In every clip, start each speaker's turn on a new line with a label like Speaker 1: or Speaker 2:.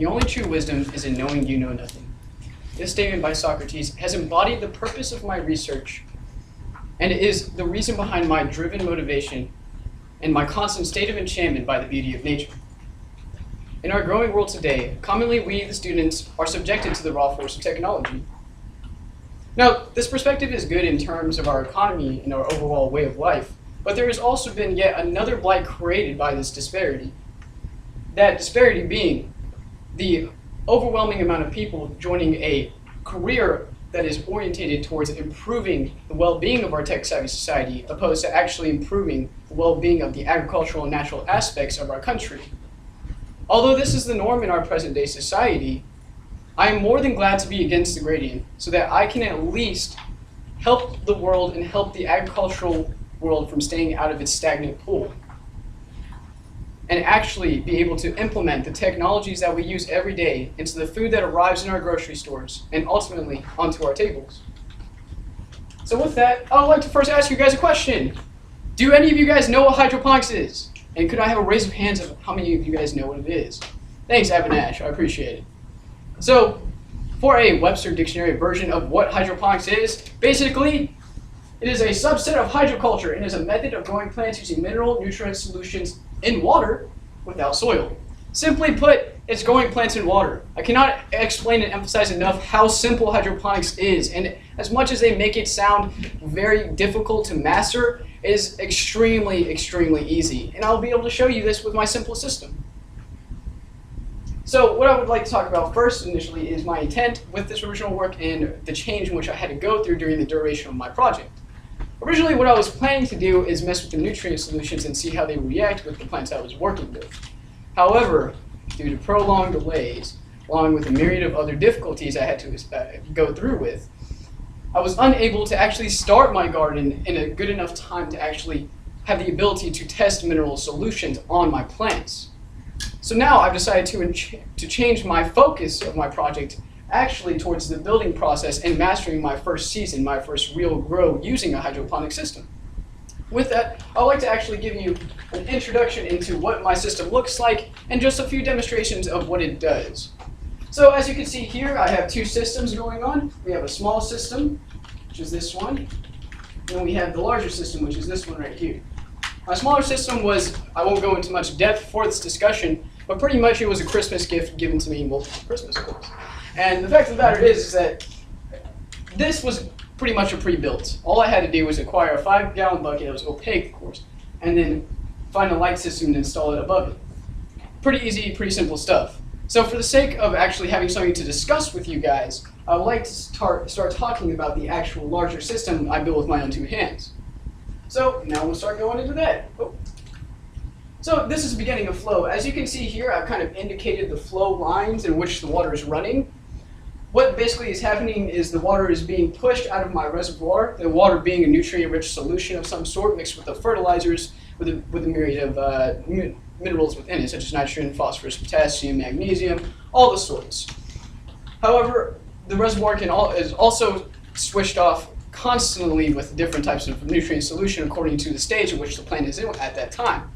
Speaker 1: the only true wisdom is in knowing you know nothing. This statement by Socrates has embodied the purpose of my research, and it is the reason behind my driven motivation and my constant state of enchantment by the beauty of nature. In our growing world today, commonly we, the students, are subjected to the raw force of technology. Now, this perspective is good in terms of our economy and our overall way of life, but there has also been yet another blight created by this disparity. That disparity being the overwhelming amount of people joining a career that is orientated towards improving the well-being of our tech-savvy society, opposed to actually improving the well-being of the agricultural and natural aspects of our country. Although this is the norm in our present-day society, I am more than glad to be against the gradient, so that I can at least help the world and help the agricultural world from staying out of its stagnant pool, and actually be able to implement the technologies that we use every day into the food that arrives in our grocery stores and ultimately onto our tables. So with that, I would like to first ask you guys a question. Do any of you guys know what hydroponics is? And could I have a raise of hands of how many of you guys know what it is? Thanks, Avinash, I appreciate it. So, for a Webster Dictionary version of what hydroponics is, basically, it is a subset of hydroculture and is a method of growing plants using mineral nutrient solutions in water without soil. Simply put, it's growing plants in water. I cannot explain and emphasize enough how simple hydroponics is, and as much as they make it sound very difficult to master, it is extremely, extremely easy. And I'll be able to show you this with my simple system. So what I would like to talk about first initially is my intent with this original work and the change in which I had to go through during the duration of my project. Originally, what I was planning to do is mess with the nutrient solutions and see how they react with the plants I was working with. However, due to prolonged delays, along with a myriad of other difficulties I had to go through with, I was unable to actually start my garden in a good enough time to actually have the ability to test mineral solutions on my plants. So now I've decided to change my focus of my project actually towards the building process and mastering my first season, my first real grow using a hydroponic system. With that, I'd like to actually give you an introduction into what my system looks like and just a few demonstrations of what it does. So as you can see here, I have two systems going on. We have a small system, which is this one, and then we have the larger system, which is this one right here. My smaller system was, I won't go into much depth for this discussion, but pretty much it was a Christmas gift given to me, well, Christmas of course. And the fact of the matter is that this was pretty much a pre-built. All I had to do was acquire a 5-gallon bucket that was opaque, of course, and then find a light system to install it above it. Pretty easy, pretty simple stuff. So for the sake of actually having something to discuss with you guys, I would like to start talking about the actual larger system I built with my own two hands. So now we'll start going into that. Oh. So this is the beginning of flow. As you can see here, I've kind of indicated the flow lines in which the water is running. What basically is happening is the water is being pushed out of my reservoir, the water being a nutrient-rich solution of some sort mixed with the fertilizers with a myriad of minerals within it, such as nitrogen, phosphorus, potassium, magnesium, all the sorts. However, the reservoir is also switched off constantly with different types of nutrient solution according to the stage in which the plant is in at that time.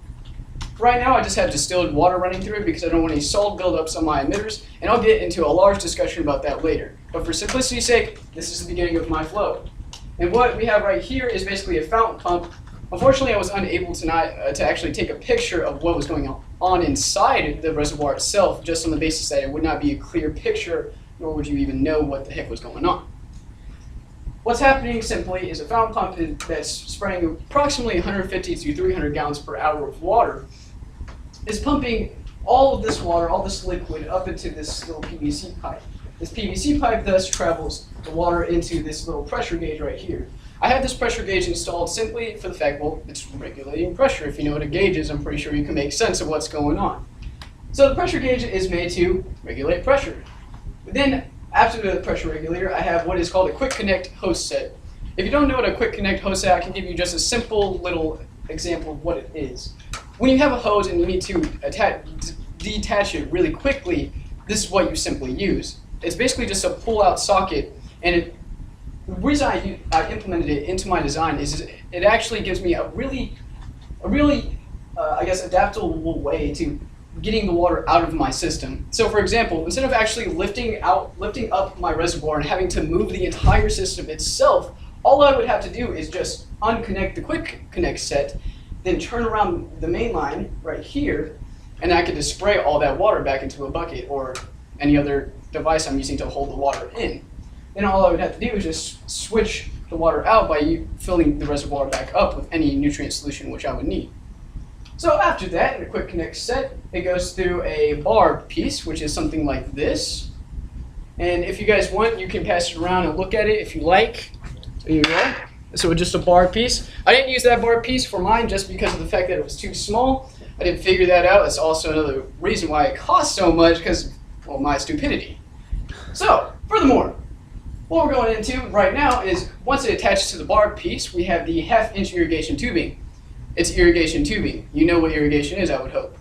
Speaker 1: Right now, I just have distilled water running through it because I don't want any salt buildups on my emitters, and I'll get into a large discussion about that later. But for simplicity's sake, this is the beginning of my flow. And what we have right here is basically a fountain pump. Unfortunately, I was unable to actually take a picture of what was going on inside the reservoir itself, just on the basis that it would not be a clear picture, nor would you even know what the heck was going on. What's happening simply is a fountain pump that's spraying approximately 150 to 300 gallons per hour of water is pumping all of this water, all this liquid, up into this little PVC pipe. This PVC pipe thus travels the water into this little pressure gauge right here. I have this pressure gauge installed simply for the fact, well, it's regulating pressure. If you know what a gauge is, I'm pretty sure you can make sense of what's going on. So the pressure gauge is made to regulate pressure. Then, after the pressure regulator, I have what is called a quick connect hose set. If you don't know what a quick connect hose set, I can give you just a simple little example of what it is. When you have a hose and you need to detach it really quickly, this is what you simply use. It's basically just a pull-out socket, and the reason I implemented it into my design is it actually gives me a really, I guess, adaptable way to getting the water out of my system. So for example, instead of actually lifting up my reservoir and having to move the entire system itself, all I would have to do is just unconnect the quick connect set, then turn around the main line right here, and I could just spray all that water back into a bucket or any other device I'm using to hold the water in. Then all I would have to do is just switch the water out by filling the reservoir back up with any nutrient solution which I would need. So after that, in a quick connect set, it goes through a bar piece, which is something like this. And if you guys want, you can pass it around and look at it if you like. There you go. So just a bar piece. I didn't use that bar piece for mine just because of the fact that it was too small. I didn't figure that out. That's also another reason why it costs so much, because, well, my stupidity. So, furthermore, what we're going into right now is once it attaches to the bar piece, we have the 1/2 inch irrigation tubing. It's irrigation tubing. You know what irrigation is, I would hope.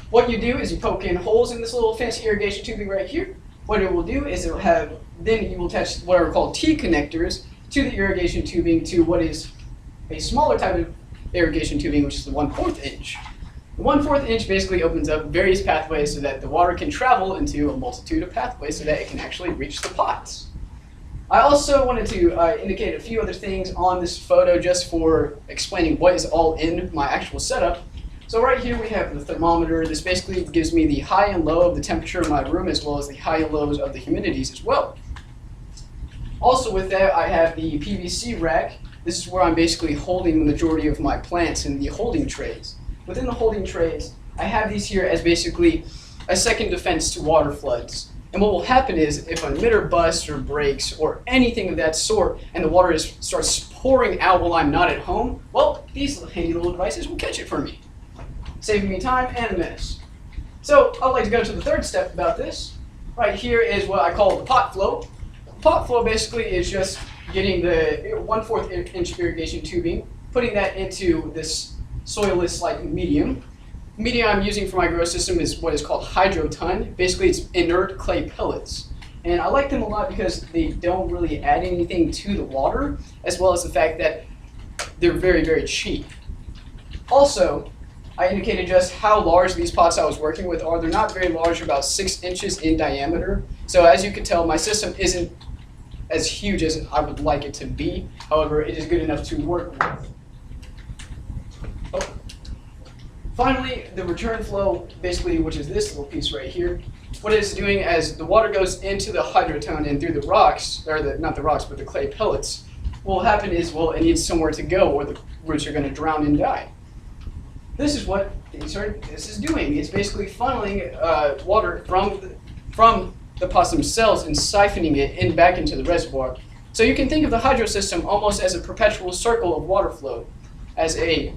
Speaker 1: What you do is you poke in holes in this little fancy irrigation tubing right here. What it will do is then you will attach what are called T-connectors to the irrigation tubing to what is a smaller type of irrigation tubing, which is the 1/4 inch. The 1/4 inch basically opens up various pathways so that the water can travel into a multitude of pathways so that it can actually reach the pots. I also wanted to indicate a few other things on this photo just for explaining what is all in my actual setup. So right here we have the thermometer. This basically gives me the high and low of the temperature of my room as well as the high and lows of the humidities as well. Also with that, I have the PVC rack. This is where I'm basically holding the majority of my plants in the holding trays. Within the holding trays, I have these here as basically a second defense to water floods. And what will happen is if an emitter busts or breaks or anything of that sort and the water starts pouring out while I'm not at home, well, these handy little devices will catch it for me, saving me time and a mess. So I'd like to go to the third step about this. Right here is what I call the pot flow. Pot flow basically is just getting the 1/4 inch irrigation tubing, putting that into this soilless-like medium. The medium I'm using for my grow system is what is called Hydroponics. Basically, it's inert clay pellets. And I like them a lot because they don't really add anything to the water, as well as the fact that they're very, very cheap. Also, I indicated just how large these pots I was working with are. They're not very large, about 6 inches in diameter. So as you can tell, my system isn't as huge as I would like it to be. However, it is good enough to work with. Finally, the return flow, basically, which is this little piece right here, what it's doing as the water goes into the hydrotone and through the rocks, or not the rocks, but the clay pellets, what will happen is, well, it needs somewhere to go or the roots are going to drown and die. This is what this is doing. It's basically funneling water from the pots themselves and siphoning it back into the reservoir. So you can think of the hydro system almost as a perpetual circle of water flow, as a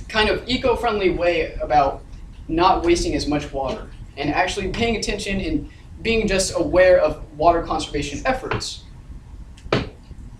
Speaker 1: kind of eco-friendly way about not wasting as much water and actually paying attention and being just aware of water conservation efforts.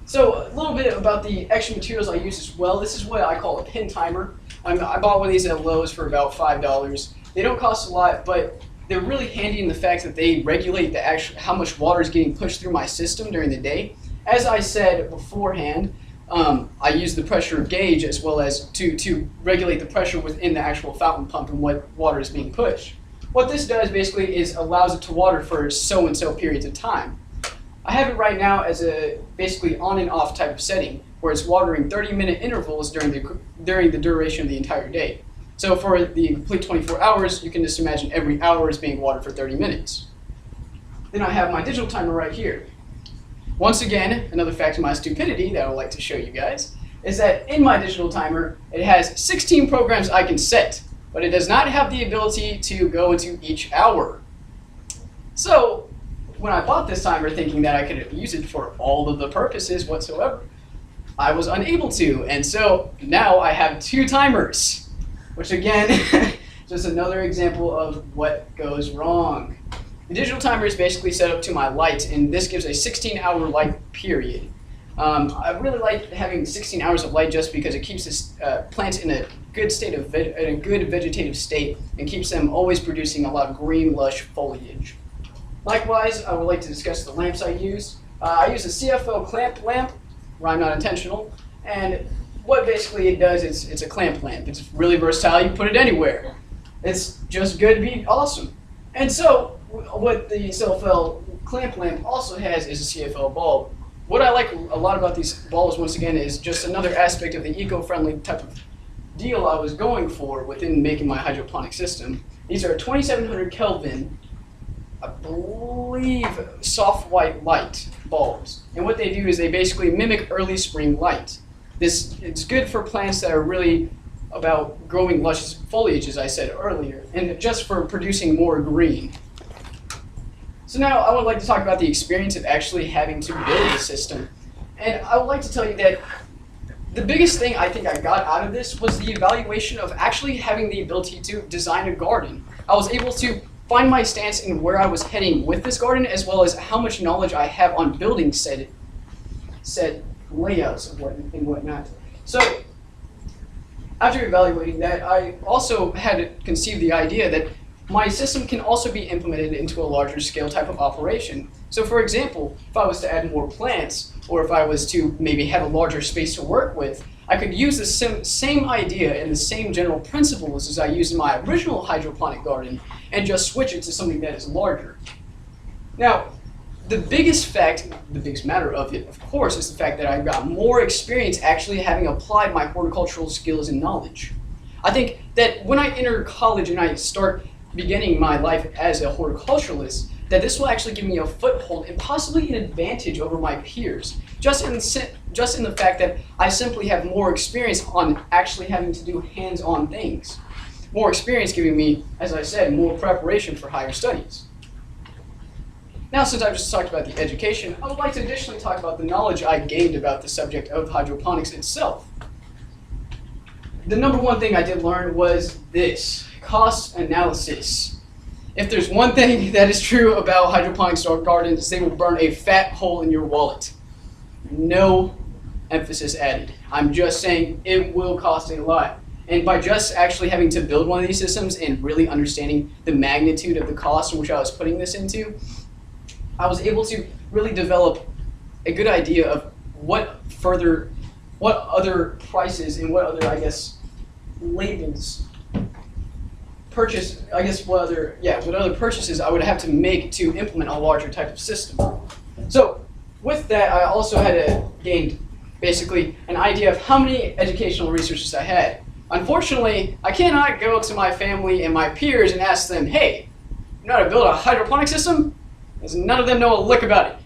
Speaker 1: So a little bit about the extra materials I use as well. This is what I call a pin timer. I bought one of these at Lowe's for about $5. They don't cost a lot, but they're really handy in the fact that they regulate how much water is getting pushed through my system during the day. As I said beforehand, I use the pressure gauge as well as to regulate the pressure within the actual fountain pump and what water is being pushed. What this does basically is allows it to water for so and so periods of time. I have it right now as a basically on and off type of setting where it's watering 30-minute intervals during the duration of the entire day. So for the complete 24 hours, you can just imagine every hour is being watered for 30 minutes. Then I have my digital timer right here. Once again, another fact of my stupidity that I would like to show you guys is that in my digital timer, it has 16 programs I can set, but it does not have the ability to go into each hour. So when I bought this timer thinking that I could use it for all of the purposes whatsoever, I was unable to, and so now I have 2 timers, which again, just another example of what goes wrong. The digital timer is basically set up to my light, and this gives a 16-hour light period. I really like having 16 hours of light just because it keeps this plants in a good good vegetative state and keeps them always producing a lot of green, lush foliage. Likewise, I would like to discuss the lamps I use. I use a CFL clamp lamp, rhyme not intentional, and what basically it does is it's a clamp lamp. It's really versatile. You put it anywhere. It's just good to be awesome. And so what the CFL clamp lamp also has is a CFL bulb. What I like a lot about these bulbs, once again, is just another aspect of the eco-friendly type of deal I was going for within making my hydroponic system. These are 2700 Kelvin, I believe, soft white light bulbs. And what they do is they basically mimic early spring light. It's good for plants that are really about growing luscious foliage, as I said earlier, and just for producing more green. So now I would like to talk about the experience of actually having to build the system. And I would like to tell you that the biggest thing I think I got out of this was the evaluation of actually having the ability to design a garden. I was able to find my stance in where I was heading with this garden, as well as how much knowledge I have on building said layouts and whatnot. So after evaluating that, I also had conceived the idea that my system can also be implemented into a larger scale type of operation. So for example, if I was to add more plants, or if I was to maybe have a larger space to work with, I could use the same idea and the same general principles as I used in my original hydroponic garden and just switch it to something that is larger. Now, the biggest matter of it, of course, is the fact that I've got more experience actually having applied my horticultural skills and knowledge. I think that when I enter college and I start beginning my life as a horticulturalist, that this will actually give me a foothold and possibly an advantage over my peers, just in the fact that I simply have more experience on actually having to do hands-on things. More experience giving me, as I said, more preparation for higher studies. Now, since I've just talked about the education, I would like to additionally talk about the knowledge I gained about the subject of hydroponics itself. The number one thing I did learn was this: cost analysis. If there's one thing that is true about hydroponics gardens, they will burn a fat hole in your wallet. No emphasis added. I'm just saying it will cost a lot. And by just actually having to build one of these systems and really understanding the magnitude of the cost in which I was putting this into, I was able to really develop a good idea of what other prices and what other, I guess, labels what other purchases I would have to make to implement a larger type of system. So with that, I also had gained basically an idea of how many educational resources I had. Unfortunately, I cannot go to my family and my peers and ask them, hey, you know how to build a hydroponic system? Because none of them know a lick about it.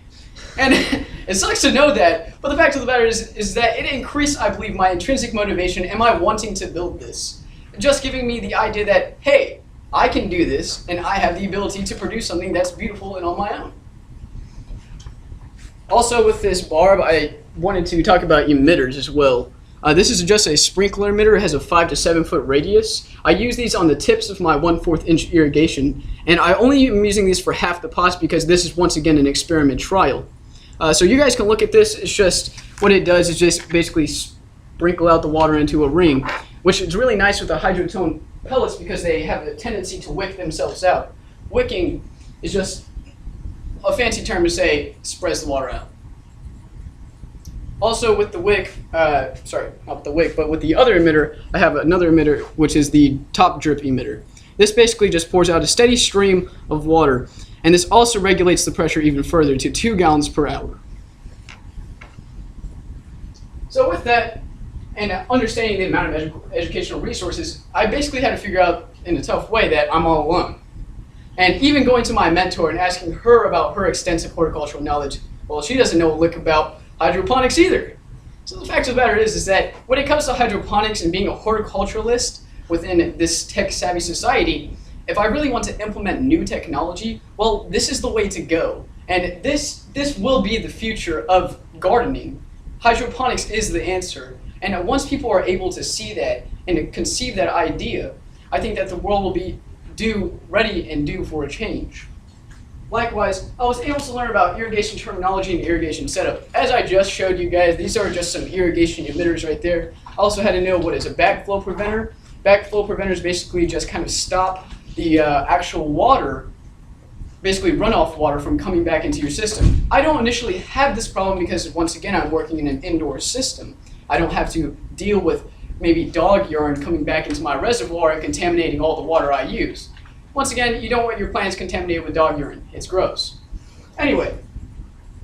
Speaker 1: And it sucks to know that, but the fact of the matter is that it increased, I believe, my intrinsic motivation and my wanting to build this. Just giving me the idea that, hey, I can do this, and I have the ability to produce something that's beautiful and on my own. Also with this barb, I wanted to talk about emitters as well. This is just a sprinkler emitter. It has a 5 to 7 foot radius. I use these on the tips of my 1/4 inch irrigation, and I only am using these for half the pots because this is once again an experiment trial. So you guys can look at this. It's just, what it does is just basically sprinkle out the water into a ring, which is really nice with the hydrotone pellets because they have a tendency to wick themselves out. Wicking is just a fancy term to say spreads the water out. Also with the wick, not with the wick, but with the other emitter, I have another emitter, which is the top drip emitter. This basically just pours out a steady stream of water, and this also regulates the pressure even further to 2 gallons per hour. So with that, and understanding the amount of educational resources, I basically had to figure out in a tough way that I'm all alone. And even going to my mentor and asking her about her extensive horticultural knowledge, well, she doesn't know a lick about hydroponics either. So the fact of the matter is that when it comes to hydroponics and being a horticulturalist within this tech-savvy society, if I really want to implement new technology, well, this is the way to go. And this will be the future of gardening. Hydroponics is the answer. And once people are able to see that and conceive that idea, I think that the world will be ready and due for a change. Likewise, I was able to learn about irrigation terminology and irrigation setup. As I just showed you guys, these are just some irrigation emitters right there. I also had to know what is a backflow preventer. Backflow preventers basically just kind of stop the actual water, basically runoff water, from coming back into your system. I don't initially have this problem because, once again, I'm working in an indoor system. I don't have to deal with maybe dog urine coming back into my reservoir and contaminating all the water I use. Once again, you don't want your plants contaminated with dog urine. It's gross. Anyway,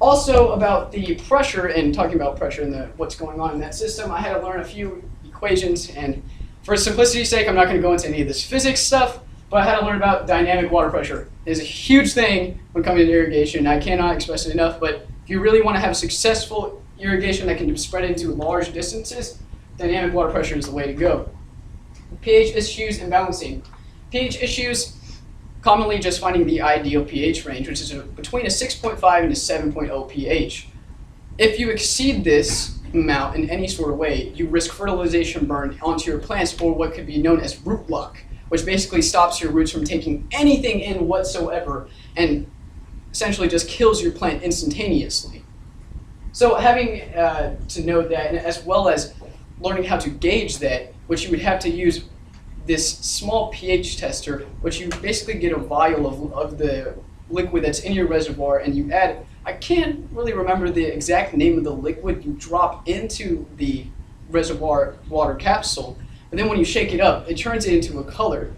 Speaker 1: also about the pressure, and talking about pressure and what's going on in that system, I had to learn a few equations, and for simplicity's sake, I'm not going to go into any of this physics stuff, but I had to learn about dynamic water pressure. It is a huge thing when coming to irrigation. I cannot express it enough, but if you really want to have successful irrigation that can spread into large distances, dynamic water pressure is the way to go. pH issues and balancing. pH issues, commonly just finding the ideal pH range, which is between a 6.5 and a 7.0 pH. If you exceed this amount in any sort of way, you risk fertilization burn onto your plants, or what could be known as root lock, which basically stops your roots from taking anything in whatsoever and essentially just kills your plant instantaneously. So having to know that, and as well as learning how to gauge that, which you would have to use this small pH tester, which you basically get a vial of the liquid that's in your reservoir, and you add, I can't really remember the exact name of the liquid you drop into the reservoir water capsule, but then when you shake it up, it turns it into a color.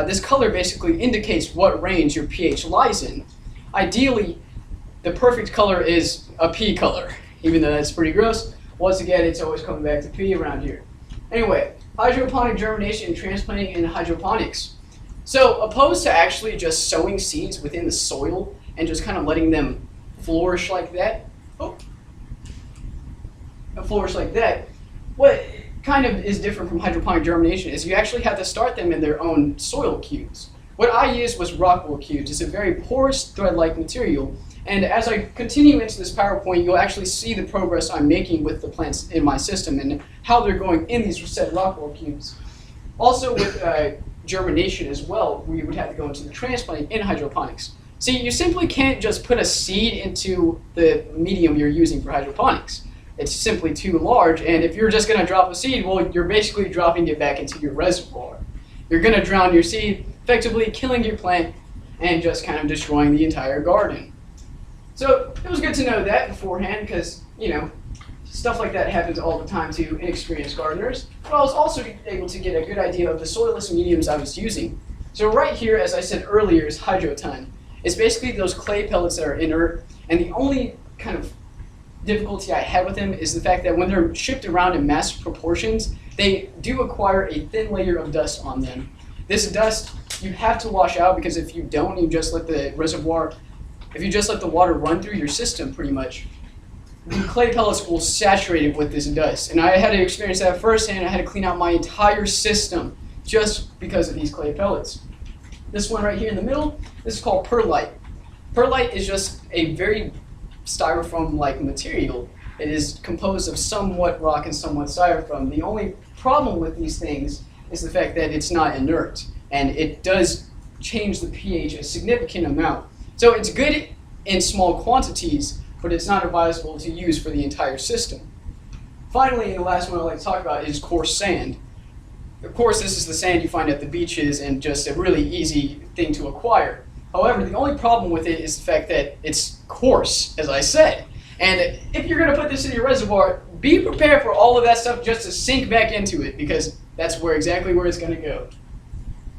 Speaker 1: This color basically indicates what range your pH lies in. Ideally, the perfect color is a pea color, even though that's pretty gross. Once again, it's always coming back to pea around here. Anyway, hydroponic germination and transplanting in hydroponics. So opposed to actually just sowing seeds within the soil and just kind of letting them flourish like that, what kind of is different from hydroponic germination is you actually have to start them in their own soil cubes. What I used was rockwool cubes. It's a very porous thread-like material, and as I continue into this PowerPoint, you'll actually see the progress I'm making with the plants in my system and how they're going in these said rockwool cubes. Also with germination as well, we would have to go into the transplanting in hydroponics. See, you simply can't just put a seed into the medium you're using for hydroponics. It's simply too large, and if you're just going to drop a seed, well, you're basically dropping it back into your reservoir. You're going to drown your seed, effectively killing your plant and just kind of destroying the entire garden. So it was good to know that beforehand because, you know, stuff like that happens all the time to inexperienced gardeners. But I was also able to get a good idea of the soilless mediums I was using. So right here, as I said earlier, is Hydroton. It's basically those clay pellets that are inert, and the only kind of difficulty I had with them is the fact that when they're shipped around in massive proportions, they do acquire a thin layer of dust on them. This dust you have to wash out, because if you don't, you just let the reservoir, if you just let the water run through your system pretty much, the clay pellets will saturate it with this dust. And I had to experience that firsthand. I had to clean out my entire system just because of these clay pellets. This one right here in the middle, this is called perlite. Perlite is just a very styrofoam-like material. It is composed of somewhat rock and somewhat styrofoam. The only problem with these things is the fact that it's not inert, and it does change the pH a significant amount. So it's good in small quantities, but it's not advisable to use for the entire system. Finally, the last one I'd like to talk about is coarse sand. Of course, this is the sand you find at the beaches and just a really easy thing to acquire. However, the only problem with it is the fact that it's coarse, as I said. And if you're going to put this in your reservoir, be prepared for all of that stuff just to sink back into it, because that's exactly where it's going to go.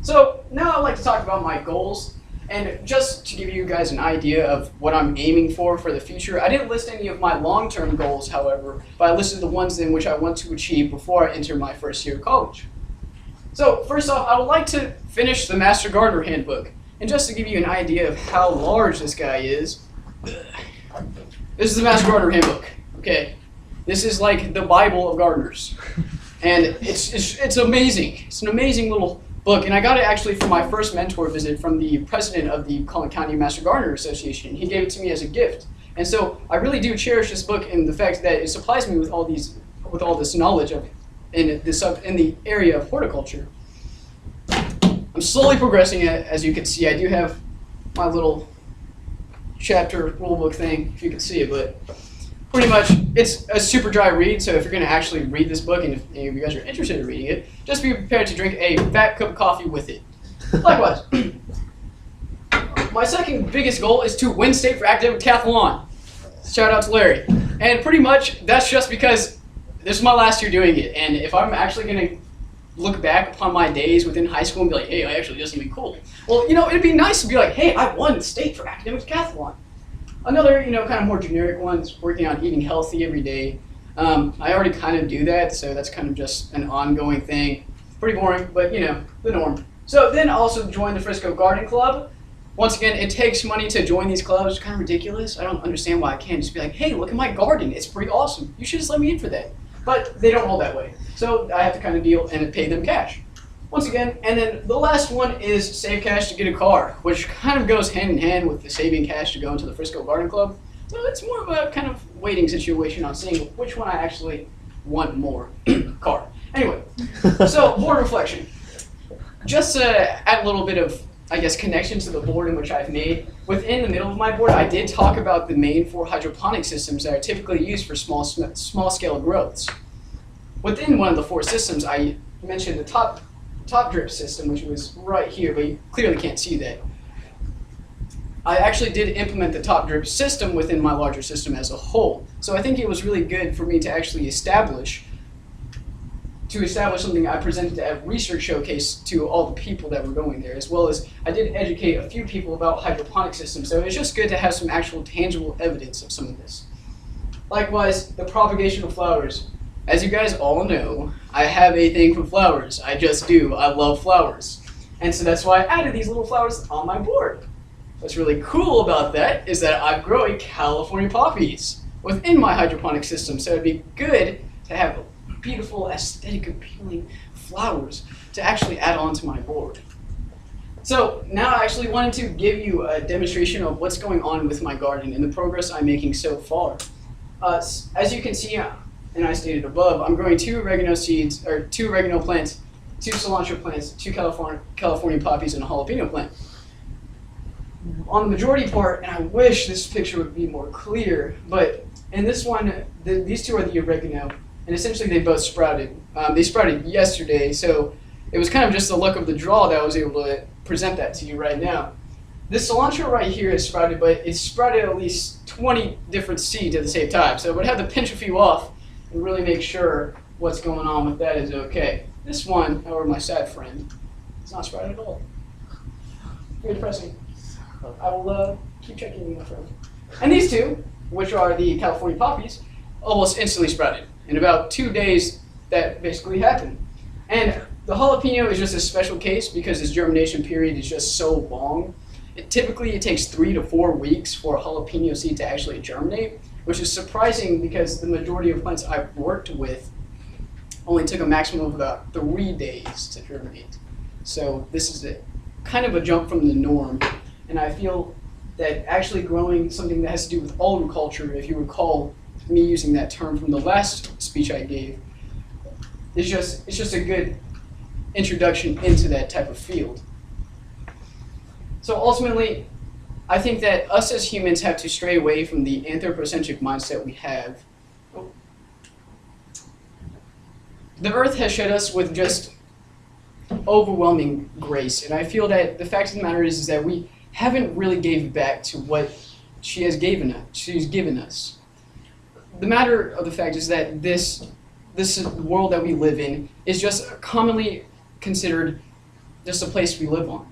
Speaker 1: So now I'd like to talk about my goals. And just to give you guys an idea of what I'm aiming for the future, I didn't list any of my long-term goals, however, but I listed the ones in which I want to achieve before I enter my first year of college. So first off, I would like to finish the Master Gardener Handbook. And just to give you an idea of how large this guy is, this is the Master Gardener Handbook. Okay, this is like the Bible of gardeners, and it's amazing. It's an amazing little book, and I got it actually from my first mentor visit from the president of the Collin County Master Gardener Association. He gave it to me as a gift, and so I really do cherish this book in the fact that it supplies me with all this knowledge in the area of horticulture. I'm slowly progressing it, as you can see. I do have my little chapter rulebook thing, if you can see it, but pretty much it's a super dry read, so if you're going to actually read this book, and if any of you guys are interested in reading it, just be prepared to drink a fat cup of coffee with it. Likewise, my second biggest goal is to win state for academic decathlon. Shout out to Larry. And pretty much that's just because this is my last year doing it, and if I'm actually going to look back upon my days within high school and be like, hey, I actually did something cool. Well, it'd be nice to be like, hey, I won the state for academic decathlon. Another, kind of more generic one is working on eating healthy every day. I already kind of do that, so that's kind of just an ongoing thing. Pretty boring, but the norm. So then I also joined the Frisco Garden Club. Once again, it takes money to join these clubs. It's kind of ridiculous. I don't understand why I can't just be like, hey, look at my garden. It's pretty awesome. You should just let me in for that. But they don't hold that way. So I have to kind of deal and pay them cash. Once again, and then the last one is save cash to get a car, which kind of goes hand in hand with the saving cash to go into the Frisco Garden Club. So it's more of a kind of waiting situation on seeing which one I actually want more. Car. Anyway, so board reflection. Just to add a little bit of, I guess, connection to the board in which I've made. Within the middle of my board, I did talk about the main 4 hydroponic systems that are typically used for small scale growths. Within one of the 4 systems, I mentioned the top drip system, which was right here, but you clearly can't see that. I actually did implement the top drip system within my larger system as a whole. So I think it was really good for me to actually establish something I presented at a research showcase to all the people that were going there, as well as I did educate a few people about hydroponic systems, so it's just good to have some actual tangible evidence of some of this. Likewise, the propagation of flowers. As you guys all know, I have a thing for flowers. I just do. I love flowers. And so that's why I added these little flowers on my board. What's really cool about that is that I'm growing California poppies within my hydroponic system, so it'd be good to have beautiful, aesthetic, appealing flowers to actually add on to my board. So now I actually wanted to give you a demonstration of what's going on with my garden and the progress I'm making so far. As you can see, and I stated above, I'm growing 2 oregano seeds, or 2 oregano plants, 2 cilantro plants, 2 California poppies, and a jalapeno plant. On the majority part, and I wish this picture would be more clear, but in this one, these 2 are the oregano, and essentially they both sprouted. They sprouted yesterday, so it was kind of just the luck of the draw that I was able to present that to you right now. This cilantro right here has sprouted, but it's sprouted at least 20 different seeds at the same time, so I would have to pinch a few off and really make sure what's going on with that is okay. This one, however, my sad friend, it's not sprouted at all. Very depressing. I will keep checking you, my friend. And these 2, which are the California poppies, almost instantly sprouted. In about 2 days, that basically happened. And the jalapeno is just a special case because its germination period is just so long. Typically, it takes 3 to 4 weeks for a jalapeno seed to actually germinate, which is surprising because the majority of plants I've worked with only took a maximum of about 3 days to germinate. So this is kind of a jump from the norm, and I feel that actually growing something that has to do with agriculture, if you recall me using that term from the last speech I gave, it's just a good introduction into that type of field. So ultimately, I think that us as humans have to stray away from the anthropocentric mindset we have. The earth has shed us with just overwhelming grace, and I feel that the fact of the matter is that we haven't really gave back to what she's given us. The matter of the fact is that this world that we live in is just commonly considered just a place we live on.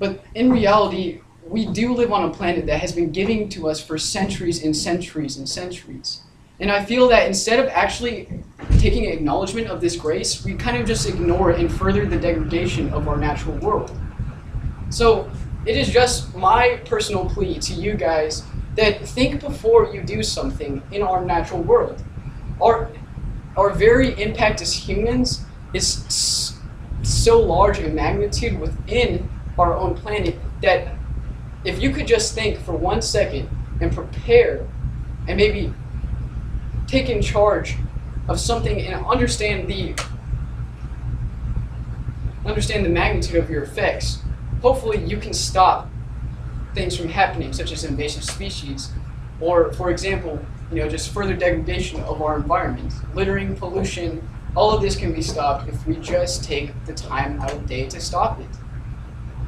Speaker 1: But in reality, we do live on a planet that has been giving to us for centuries and centuries and centuries. And I feel that instead of actually taking acknowledgement of this grace, we kind of just ignore it and further the degradation of our natural world. So it is just my personal plea to you guys that think before you do something in our natural world. Our very impact as humans is so large in magnitude within our own planet that if you could just think for 1 second and prepare and maybe take in charge of something and understand the magnitude of your effects, hopefully you can stop things from happening, such as invasive species, or, for example, just further degradation of our environment. Littering, pollution, all of this can be stopped if we just take the time out of the day to stop it.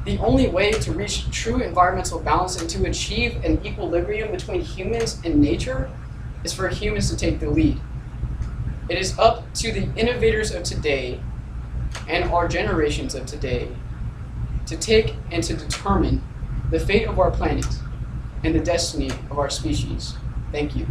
Speaker 1: The only way to reach true environmental balance and to achieve an equilibrium between humans and nature is for humans to take the lead. It is up to the innovators of today and our generations of today to take and to determine the fate of our planet and the destiny of our species. Thank you.